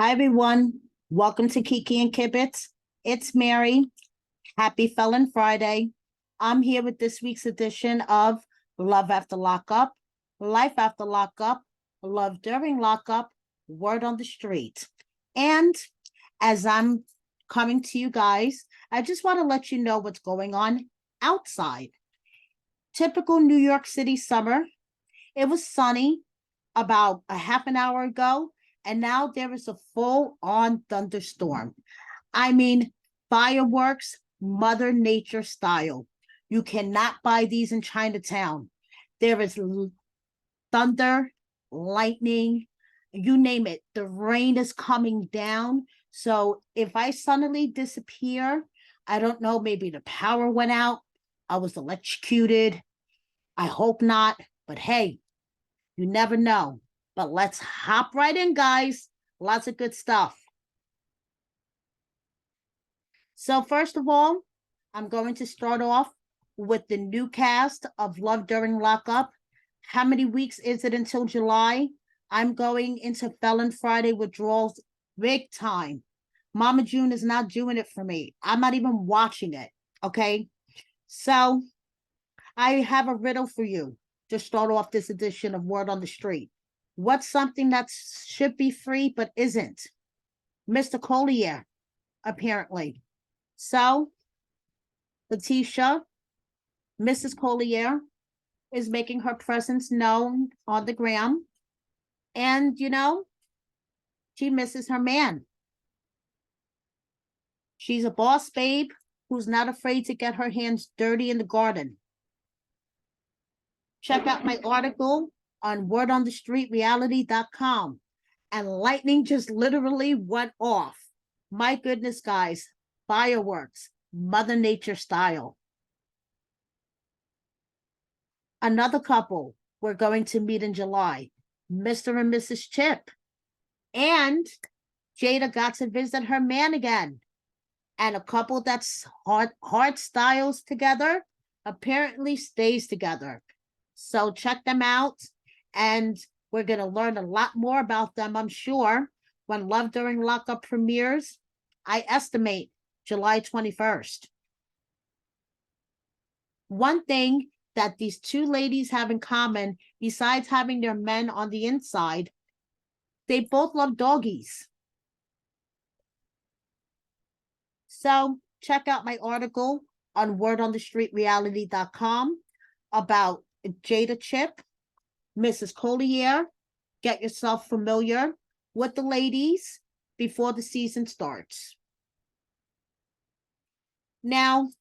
Hi, everyone. Welcome to Kiki and Kibitz. It's Mary. Happy Felon Friday. I'm here with this week's edition of Love After Lockup, Life After Lockup, Love During Lockup, Word on the Street. And as I'm coming to you guys, I just want to let you know what's going on outside. Typical New York City summer. It was sunny about a half an hour ago, and now there is a full-on thunderstorm. I mean, fireworks, Mother Nature style. You cannot buy these in Chinatown. There is thunder, lightning, you name it. The rain is coming down. So if I suddenly disappear, I don't know, maybe the power went out. I was electrocuted. I hope not. But hey, you never know. But let's hop right in, guys. Lots of good stuff. So first of all, I'm going to start off with the new cast of Love During Lockup. How many weeks is it until July? I'm going into Felon Friday withdrawals big time. Mama June is not doing it for me. I'm not even watching it, okay? So I have a riddle for you to start off this edition of Word on the Street. What's something that should be free but isn't? Mr. Collier, apparently. So, Letitia, Mrs. Collier, is making her presence known on the gram. And, she misses her man. She's a boss babe who's not afraid to get her hands dirty in the garden. Check out my article on wordonthestreetreality.com. And lightning just literally went off. My goodness, guys, fireworks, Mother Nature style. Another couple we're going to meet in July, Mr. and Mrs. Chip. And Jada got to visit her man again. And a couple that's hard styles together apparently stays together. So check them out. And we're going to learn a lot more about them, I'm sure, when Love During Lockup premieres. I estimate July 21st. One thing that these two ladies have in common, besides having their men on the inside, they both love doggies. So check out my article on wordonthestreetreality.com about Jada Chip, Mrs. Collier. Get yourself familiar with the ladies before the season starts. Now,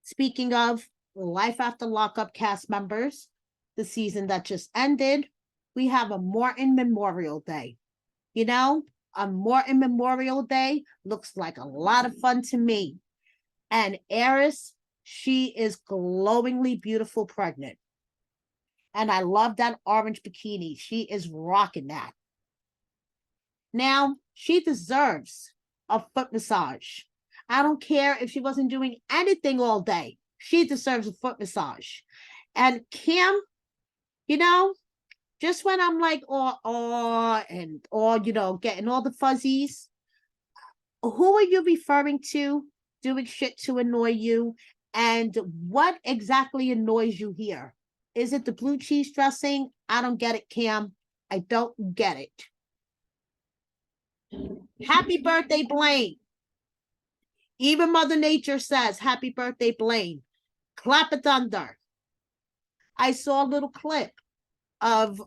speaking of Life After Lockup cast members, the season that just ended, we have a Morton Memorial Day. A Morton Memorial Day looks like a lot of fun to me. And Eris, she is glowingly beautiful pregnant. And I love that orange bikini. She is rocking that. Now, she deserves a foot massage. I don't care if she wasn't doing anything all day. She deserves a foot massage. And Kim, just when I'm like, getting all the fuzzies, who are you referring to doing shit to annoy you? And what exactly annoys you here? Is it the blue cheese dressing? I don't get it, Cam. I don't get it. Happy birthday, Blaine. Even Mother Nature says, happy birthday, Blaine. Clap of thunder. I saw a little clip of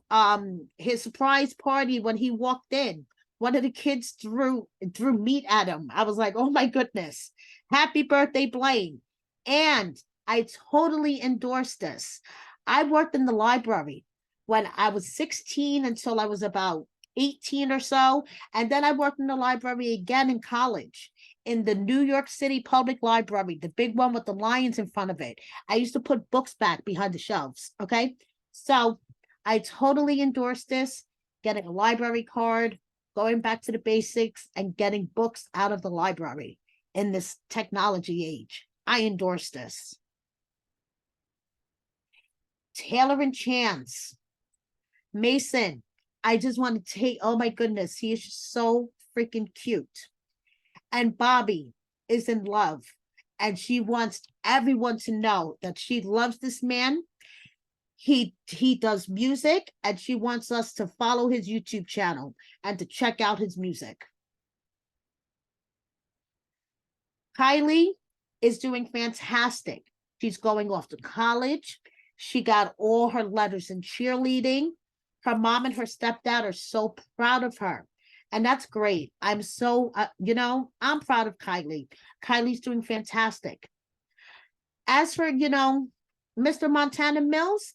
his surprise party when he walked in. One of the kids threw meat at him. I was like, oh my goodness. Happy birthday, Blaine. And I totally endorse this. I worked in the library when I was 16 until I was about 18 or so. And then I worked in the library again in college in the New York City Public Library, the big one with the lions in front of it. I used to put books back behind the shelves. Okay. So I totally endorse this, getting a library card, going back to the basics, and getting books out of the library in this technology age. I endorse this. Taylor and Chance. Mason, I just want to take, oh my goodness, he is just so freaking cute. And Bobby is in love, and she wants everyone to know that she loves this man. He does music, and she wants us to follow his YouTube channel and to check out his music. Kylie is doing fantastic. She's going off to college. She got all her letters in cheerleading. Her mom and her stepdad are so proud of her. And that's great. I'm so, I'm proud of Kylie. Kylie's doing fantastic. As for, Mr. Montana Mills,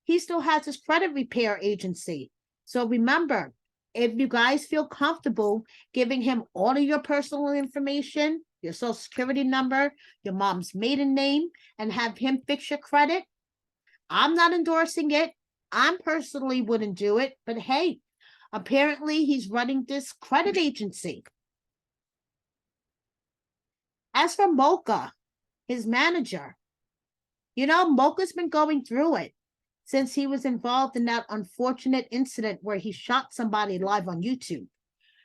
he still has his credit repair agency. So remember, if you guys feel comfortable giving him all of your personal information, your social security number, your mom's maiden name, and have him fix your credit, I'm not endorsing it. I personally wouldn't do it, but hey, apparently he's running this credit agency. As for Mocha, his manager, Mocha's been going through it since he was involved in that unfortunate incident where he shot somebody live on YouTube.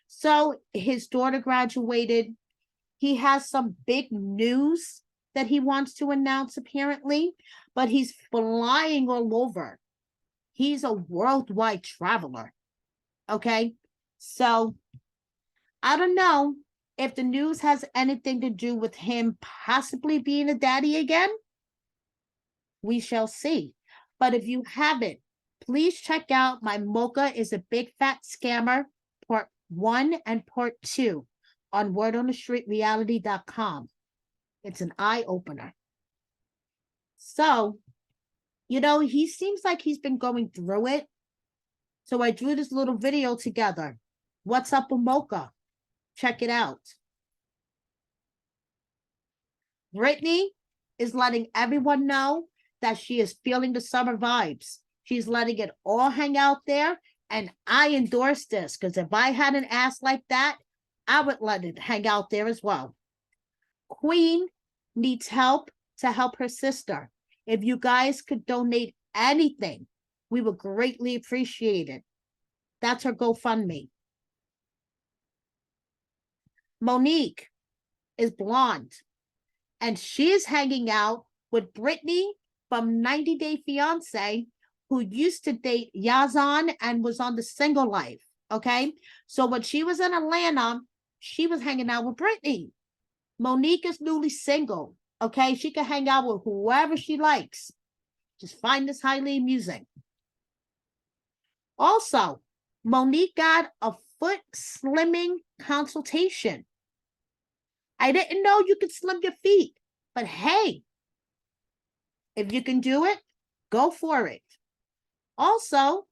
So his daughter graduated. He has some big news that he wants to announce, apparently, but he's flying all over. He's a worldwide traveler. Okay. So I don't know if the news has anything to do with him possibly being a daddy again. We shall see. But if you haven't, please check out my Mocha is a Big Fat Scammer, part 1 and part 2 on wordonthestreetreality.com. It's an eye opener. So, he seems like he's been going through it. So I drew this little video together. What's up with Mocha? Check it out. Brittany is letting everyone know that she is feeling the summer vibes. She's letting it all hang out there. And I endorse this because if I had an ass like that, I would let it hang out there as well. Queen needs help to help her sister. If you guys could donate anything, we would greatly appreciate it. That's her GoFundMe. Monique is blonde, and she's hanging out with Brittany from 90 Day Fiance, who used to date Yazan and was on the single life. Okay. So when she was in Atlanta, she was hanging out with Brittany. Monique is newly single. Okay. She can hang out with whoever she likes. Just find this highly amusing. Also, Monique got a foot slimming consultation. I didn't know you could slim your feet, but hey, if you can do it, go for it. Also,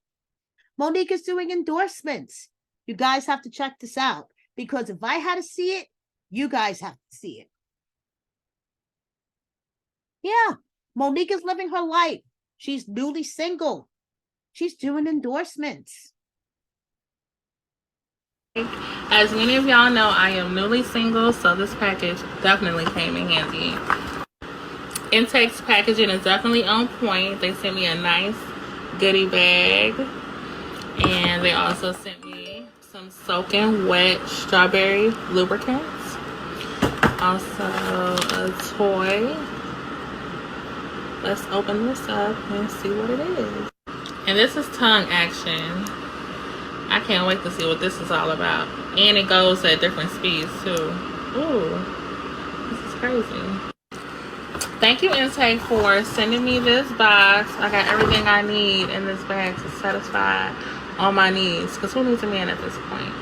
Monique is doing endorsements. You guys have to check this out because if I had to see it, you guys have to see it. Yeah, Monique is living her life. She's newly single. She's doing endorsements. As many of y'all know, I am newly single, so this package definitely came in handy. Intake's packaging is definitely on point. They sent me a nice goodie bag, and they also sent me some soaking wet strawberry lubricants. Also a toy. Let's open this up and see what it is. And this is tongue action. I can't wait to see what this is all about. And it goes at different speeds too. Ooh, this is crazy. Thank you, Intake, for sending me this box. I got everything I need in this bag to satisfy all my needs. Because who needs a man at this point?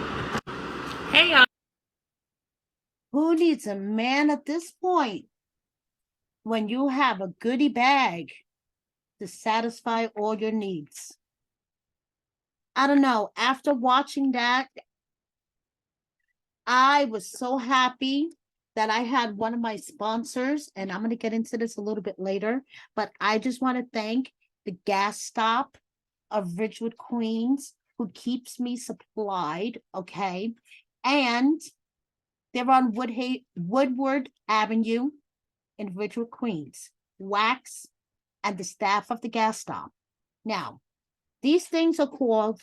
Hey, y'all. Who needs a man at this point when you have a goodie bag to satisfy all your needs? I don't know. After watching that, I was so happy that I had one of my sponsors, and I'm going to get into this a little bit later, but I just want to thank the gas stop of Ridgewood, Queens, who keeps me supplied, okay? And they're on Woodward Avenue in Ridgewood, Queens. Wax and the staff of the gas stop. Now, these things are called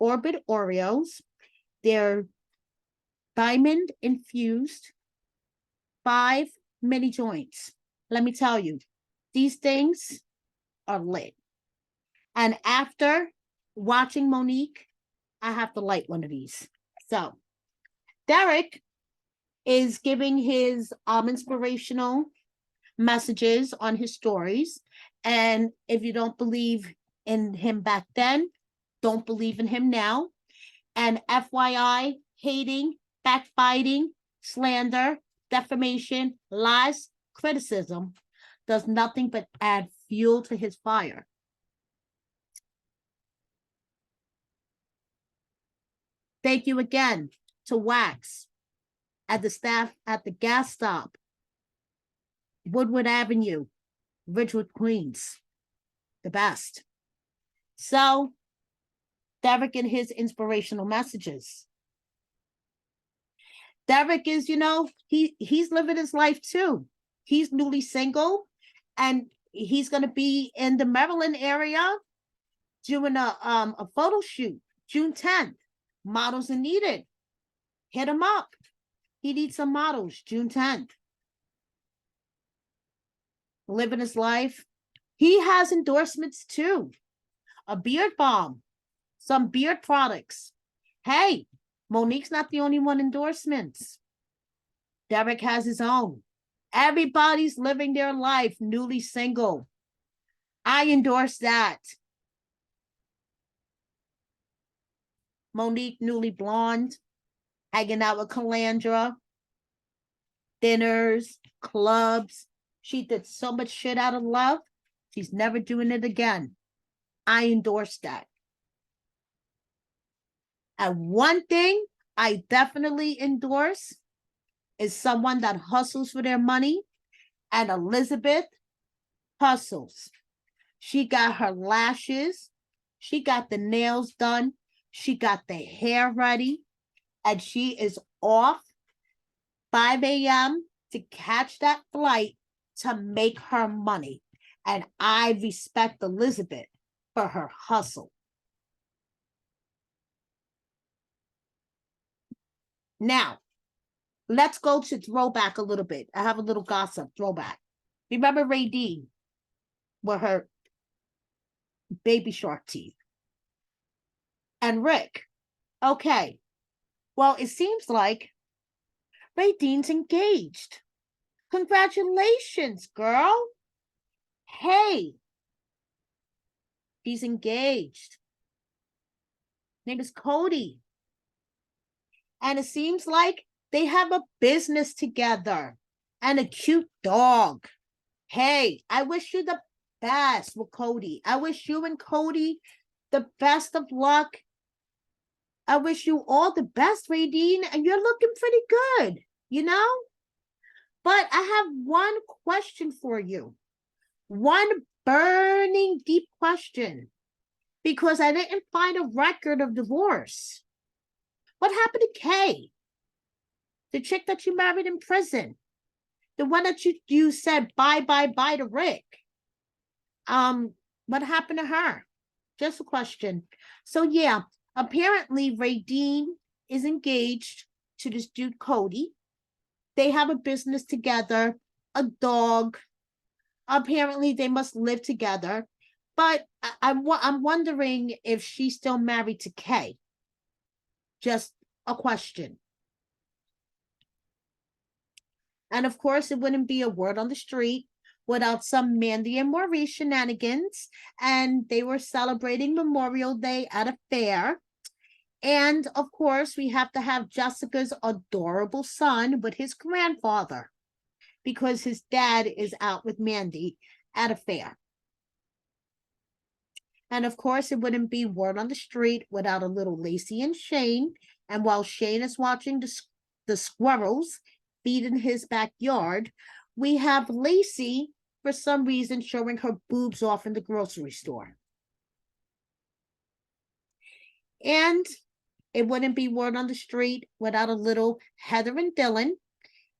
Orbit Oreos. They're diamond infused 5 mini joints. Let me tell you, these things are lit. And after watching Monique, I have to light one of these. So Derek is giving his inspirational messages on his stories. And if you don't believe in him back then, don't believe in him now. And FYI, hating, backbiting, slander, defamation, lies, criticism does nothing but add fuel to his fire. Thank you again to Wax at the staff at the gas stop, Woodward Avenue, Ridgewood, Queens. The best. So, Derek and his inspirational messages. Derek is, he's living his life too. He's newly single, and he's going to be in the Maryland area doing a photo shoot June 10th. Models are needed. Hit him up. He needs some models June 10th. Living his life. He has endorsements too. A beard balm, some beard products. Hey, Monique's not the only one endorsements. Derek has his own. Everybody's living their life newly single. I endorse that. Monique, newly blonde, hanging out with Calandra, dinners, clubs. She did so much shit out of love. She's never doing it again. I endorse that. And one thing I definitely endorse is someone that hustles for their money. And Elizabeth hustles. She got her lashes. She got the nails done. She got the hair ready. And she is off 5 a.m. to catch that flight to make her money. And I respect Elizabeth for her hustle. Now, let's go to throwback a little bit. I have a little gossip throwback. Remember Raydean with her baby shark teeth? And Rick. Okay. Well, it seems like Raydean's engaged. Congratulations, girl. Hey, he's engaged. Name is Cody. And it seems like they have a business together and a cute dog. Hey, I wish you the best with Cody. I wish you and Cody the best of luck. I wish you all the best, Raydean, and you're looking pretty good, But I have one question for you. One burning deep question, because I didn't find a record of divorce. What happened to Kay? The chick that you married in prison? The one that you said bye to Rick? What happened to her? Just a question. So yeah, apparently Raydean is engaged to this dude Cody. They have a business together, a dog. Apparently they must live together. But I'm wondering if she's still married to Kay. Just a question. And of course, it wouldn't be a word on the street without some Mandy and Maurice shenanigans. And they were celebrating Memorial Day at a fair. And of course, we have to have Jessica's adorable son with his grandfather, because his dad is out with Mandy at a fair. And of course, it wouldn't be word on the street without a little Lacey and Shane. And while Shane is watching the squirrels feed in his backyard, we have Lacey, for some reason, showing her boobs off in the grocery store. And it wouldn't be word on the street without a little Heather and Dylan.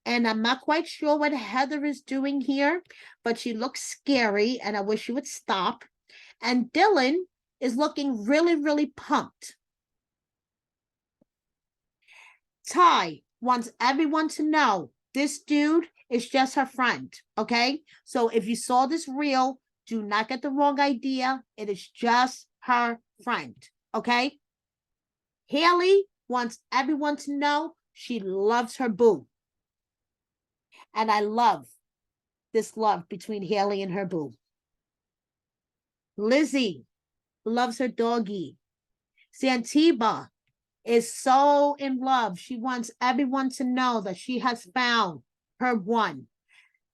And I'm not quite sure what Heather is doing here, but she looks scary, and I wish she would stop. And Dylan is looking really, really pumped. Ty wants everyone to know this dude is just her friend. Okay. So if you saw this reel, do not get the wrong idea. It is just her friend. Okay. Haley wants everyone to know she loves her boo. And I love this love between Haley and her boo. Lizzie loves her doggy. Santiba is so in love. She wants everyone to know that she has found her one.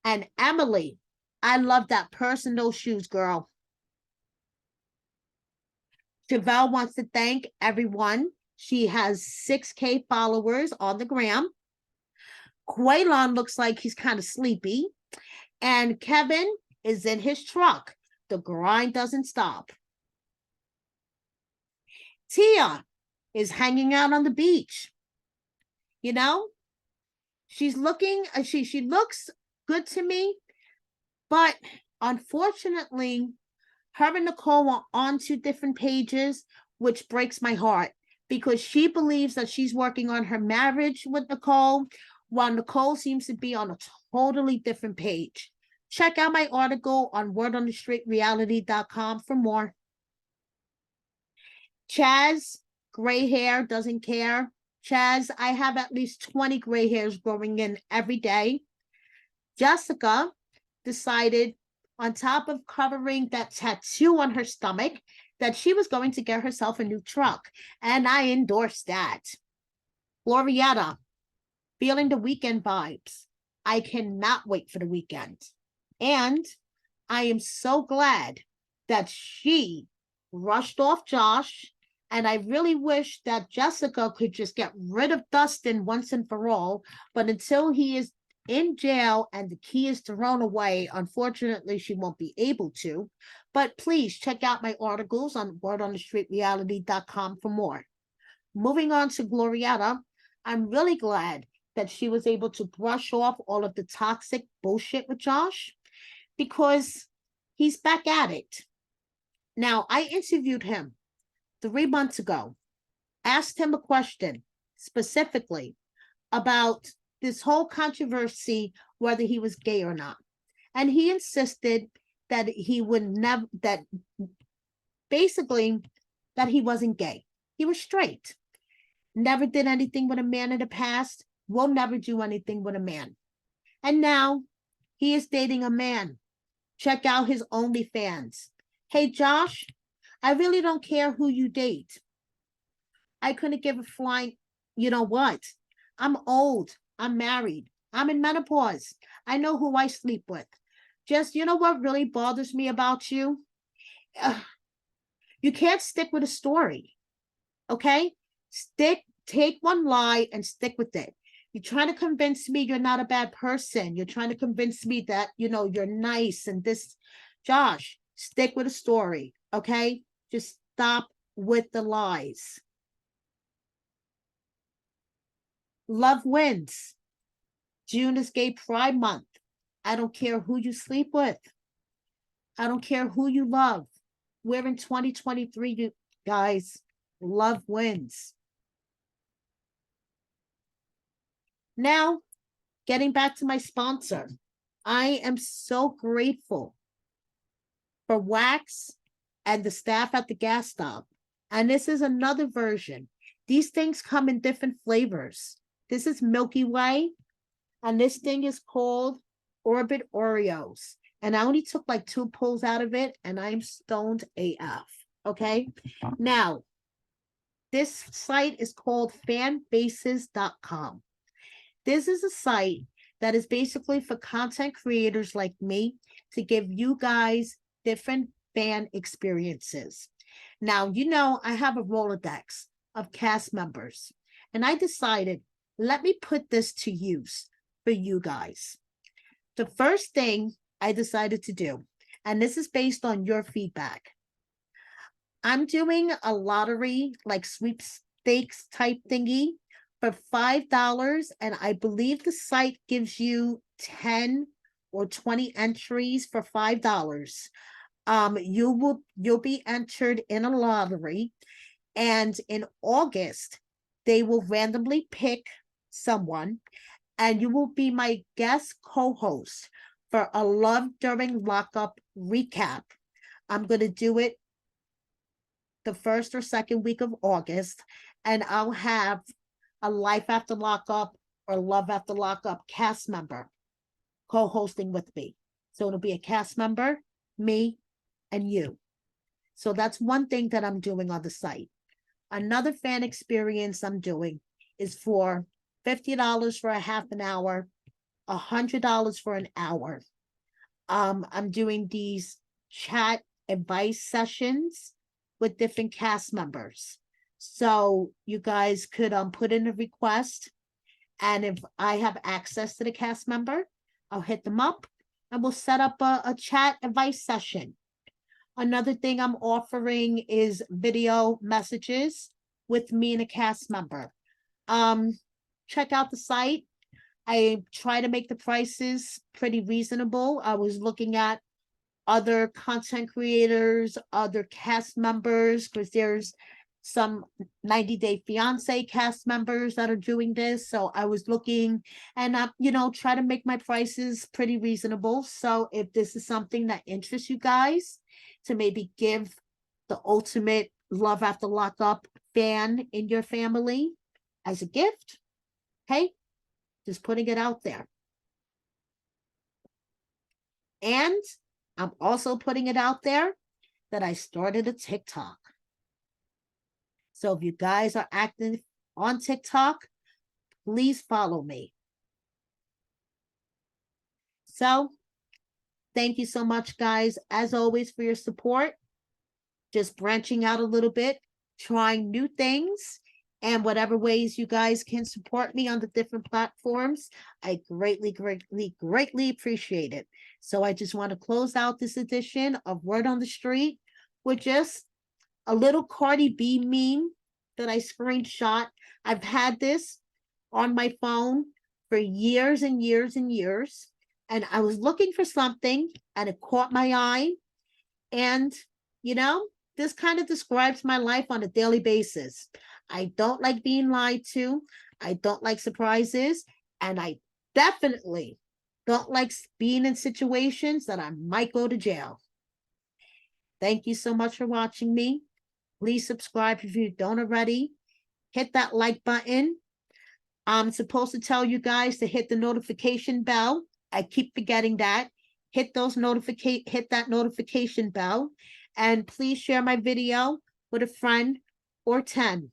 And Emily, I love that purse and those shoes, girl. Chevelle wants to thank everyone. She has 6K followers on the gram. Quaylon looks like he's kind of sleepy. And Kevin is in his truck. The grind doesn't stop. Tia is hanging out on the beach. You know, she's looking, she looks good to me, but unfortunately, her and Nicole are on 2 different pages, which breaks my heart because she believes that she's working on her marriage with Nicole, while Nicole seems to be on a totally different page. Check out my article on wordonthestreetreality.com for more. Chaz, gray hair, doesn't care. Chaz, I have at least 20 gray hairs growing in every day. Jessica decided, on top of covering that tattoo on her stomach, that she was going to get herself a new truck. And I endorse that. Glorietta, feeling the weekend vibes. I cannot wait for the weekend. And I am so glad that she rushed off Josh. And I really wish that Jessica could just get rid of Dustin once and for all. But until he is in jail and the key is thrown away, unfortunately, she won't be able to. But please check out my articles on wordonthestreetreality.com for more. Moving on to Glorietta, I'm really glad that she was able to brush off all of the toxic bullshit with Josh because he's back at it. Now, I interviewed him 3 months ago, asked him a question specifically about this whole controversy, whether he was gay or not. And he insisted that he would never, that basically that he wasn't gay. He was straight. Never did anything with a man in the past, will never do anything with a man. And now he is dating a man. Check out his OnlyFans. Hey, Josh, I really don't care who you date. I couldn't give a flying, you know what? I'm old. I'm married. I'm in menopause. I know who I sleep with. Just, you know what really bothers me about you? You can't stick with a story. Okay? Take one lie and stick with it. You're trying to convince me you're not a bad person. You're trying to convince me that, you're nice and this. Josh, stick with a story. Okay? Just stop with the lies. Love wins. June is Gay Pride Month. I don't care who you sleep with. I don't care who you love. We're in 2023, you guys. Love wins. Now, getting back to my sponsor, I am so grateful for Wax and the staff at the gas stop. And this is another version. These things come in different flavors. This is Milky Way, and this thing is called Orbit Oreos. And I only took like 2 pulls out of it, and I'm stoned AF. Okay. Now, this site is called fanbases.com. This is a site that is basically for content creators like me to give you guys different fan experiences. Now, I have a Rolodex of cast members, and I decided, let me put this to use for you guys. The first thing I decided to do, and this is based on your feedback, I'm doing a lottery, like sweepstakes type thingy for $5, and I believe the site gives you 10 or 20 entries for $5. You'll be entered in a lottery, and in August they will randomly pick someone, and you will be my guest co-host for a Love During Lockup recap. I'm going to do it the first or second week of August, and I'll have a Life After Lockup or Love After Lockup cast member co-hosting with me. So it'll be a cast member, me, and you. So that's one thing that I'm doing on the site. Another fan experience I'm doing is for $50 for a half an hour, $100 for an hour. I'm doing these chat advice sessions with different cast members. So you guys could put in a request, and if I have access to the cast member, I'll hit them up and we'll set up a chat advice session. Another thing I'm offering is video messages with me and a cast member. Check out the site. I try to make the prices pretty reasonable. I was looking at other content creators, other cast members, because there's some 90 Day Fiance cast members that are doing this. So I was looking and try to make my prices pretty reasonable. So if this is something that interests you guys to maybe give the ultimate Love After Lockup fan in your family as a gift, hey, just putting it out there. And I'm also putting it out there that I started a TikTok. So if you guys are active on TikTok, please follow me. So thank you so much, guys, as always, for your support. Just branching out a little bit, trying new things, and whatever ways you guys can support me on the different platforms, I greatly, greatly, greatly appreciate it. So I just want to close out this edition of Word on the Street with just a little Cardi B meme that I screenshot. I've had this on my phone for years and years and years, and I was looking for something and it caught my eye. And, this kind of describes my life on a daily basis. I don't like being lied to. I don't like surprises. And I definitely don't like being in situations that I might go to jail. Thank you so much for watching me. Please subscribe if you don't already. Hit that like button. I'm supposed to tell you guys to hit the notification bell. I keep forgetting that. Hit that notification bell. And please share my video with a friend or 10.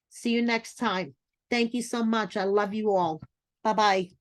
See you next time. Thank you so much. I love you all. Bye-bye.